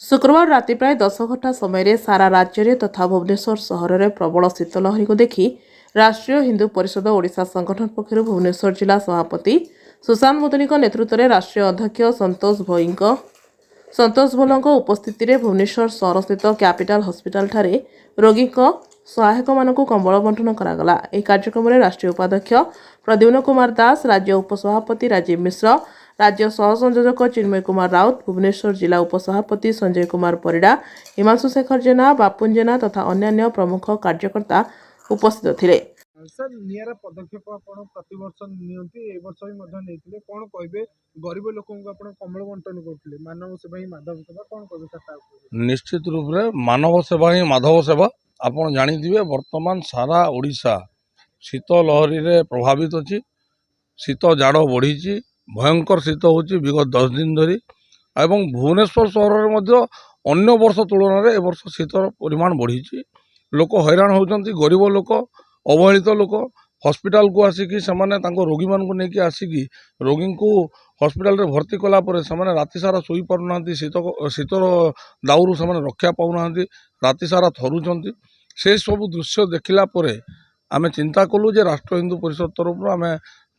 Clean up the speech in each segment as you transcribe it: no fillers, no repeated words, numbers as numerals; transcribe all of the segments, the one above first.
शुक्रवार राति प्राय 10 घंटा समय सारा राज्य तथा भुवनेश्वर सहर में प्रबल शीतलहरी को देखि राष्ट्रीय हिंदू परिषद ओडिशा संगठन पक्षर भुवनेश्वर जिला सभापति सुशांत मुदुली नेतृत्व में राष्ट्रीय अध्यक्ष संतोष भोल उपस्थित में भुवनेश्वर सहर स्थित कैपिटल हॉस्पिटल ठारे रोगी सहायक मानक कंबल बंटन करागला। यह कार्यक्रम में राष्ट्रीय उपाध्यक्ष प्रद्युम्न कुमार दास, राज्य उपसभापति राजीव मिश्र, राज्य सहसंयोजक चिन्मय कुमार राउत, भुवनेश्वर जिला उपसभापति संजय कुमार परिडा, हिमांशु शेखर जेना, बापुन जेना तथा अन्य प्रमुख कार्यकर्ता उपस्थित थिले। सर निरा पदक्षेप आपण प्रति वर्ष नियंती ए वर्ष भी मध्य नेतिले कोन कहबे गरीब लोकन को आपण कमल बंटन करथिले मानव सेवा ही माधव सेवा कोन कहबे सर? निश्चित रूप से मानव सेवा ही माधव सेवा। आपण जानिथिबे वर्तमान सारा ओडिशा शीत लहरी रे प्रभावित अछि। शीत जाड़ बढ़ी, भयंकर शीत होची विगत 10 दिन धरी एवं भुवनेश्वर सहर रे मध्य अन्य वर्ष तुलन में ए वर्ष शीतर परिमाण बढ़ी। लोक हैरान होउचंती, गरीब लोक, अवहेलित लोक हॉस्पिटल को आसिकी सेमाने तांको रोगी मान को नेकी आसिकी रोगी को हॉस्पिटल रे भर्ती कला परे सेमाने राति सारा सोई पारु नांती। शीतर दाउरु सेमाने रक्षा पाउ नांती, राति सारा थरुचंती। से सब दृश्य देखिला परे आमे चिंता कलु जे राष्ट्र हिंदू परिषद तरफ आमे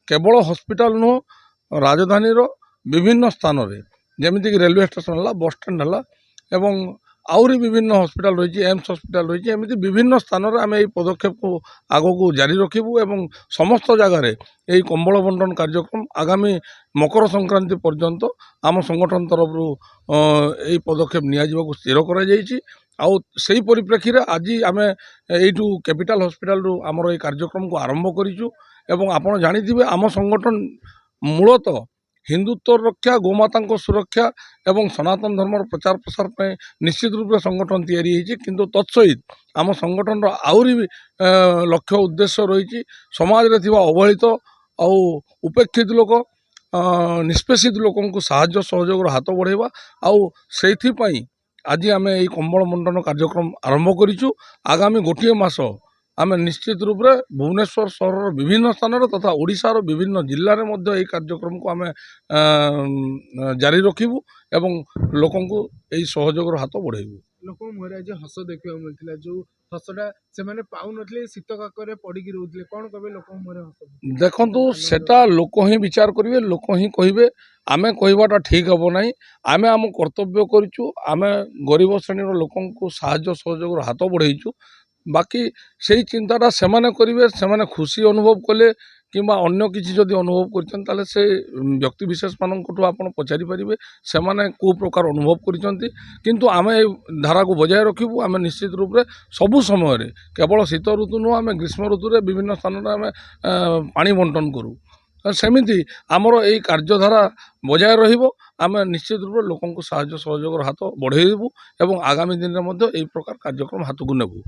केवल हॉस्पिटल नु राजधानी रो विभिन्न स्थान रे जेमिति कि रेलवे स्टेशन हला, बस स्टैंड हला एवं आउरी विभिन्न हॉस्पिटल रही, एम्स हॉस्पिटल रही, एमती विभिन्न स्थान में आम पदक्षेप को आग को जारी रखिबू एवं समस्त जगार यही कंबल बंटन कार्यक्रम आगामी मकर संक्रांति पर्यंत आम संगठन तरफ यही पदक्षेप नियाजिबाकू स्थिर करा जायछि। आउ सेही परिप्रेक्षी रे आज आम एठू कैपिटल हॉस्पिटल रु आमर ये कार्यक्रम को आरंभ करिछु एवं आपण जानिथिबे आम संगठन मूलतः हिंदुत्व रक्षा, गोमाता सुरक्षा एवं सनातन धर्म प्रचार प्रसार पर निश्चित रूप से संगठन तैयारी होती, किंतु तत्सहित आम संगठन आहरी लक्ष्य उद्देश्य रही समाज रे थिबा अवहेलित आउ उपेक्षित लोक, निष्पेषित लोक साहाय्य सहयोग हाथ बढ़ेवा। आउ सेइथिपई आज आम यही कंबल बंटन कार्यक्रम आरंभ करिछु। आगामी गोटे मास आम निश्चित रूप से भुवनेश्वर सहर विभिन्न स्थान तथा ओडिशार विभिन्न जिले में यही कार्यक्रम को आम जारी रखिबू एवं लोकों को यही सहयोग हाथ बढ़ेबू। लोक मुहरे आज हस देखा मिलता जो हसटा से माने पाउ नथले शीत काकरे पड़िकी रहउतले कोन कहबे लोक मुहरे हस देखंतु सेटा लोक ही विचार करिवे, लोक ही कहिबे, आमे कहबाटा ठीक हबो नाही। आमे आम कर्तव्य करिछु, आमे गरीब श्रेणी लोकों को साहाय्य सहयोग हाथ बढ़ेइछु। बाकी से चिंताटा सेमाने करिवे, सेमाने खुशी अनुभव कले किंबा अन्य किसी जदि अनुभव करछन ताले से व्यक्ति विशेष मानकटू आपण पचारि परिबे सेमाने को प्रकार अनुभव करिसंती। किंतु आमे धारा को बजाय रखिबू। आमे निश्चित रूप से सबु समय रे केवल शीत ऋतु नु आमे ग्रीष्म ऋतु रे विभिन्न स्थान रे आमे पानी बंटन करू। सेमिति आमर यही कार्यधारा बजाय रहिबो। आमे निश्चित रूप से लोकों को साहाय्य सहयोग हाथ बढ़ेइबू एवं आगामी दिन में यही प्रकार कार्यक्रम हाथ को नेबू।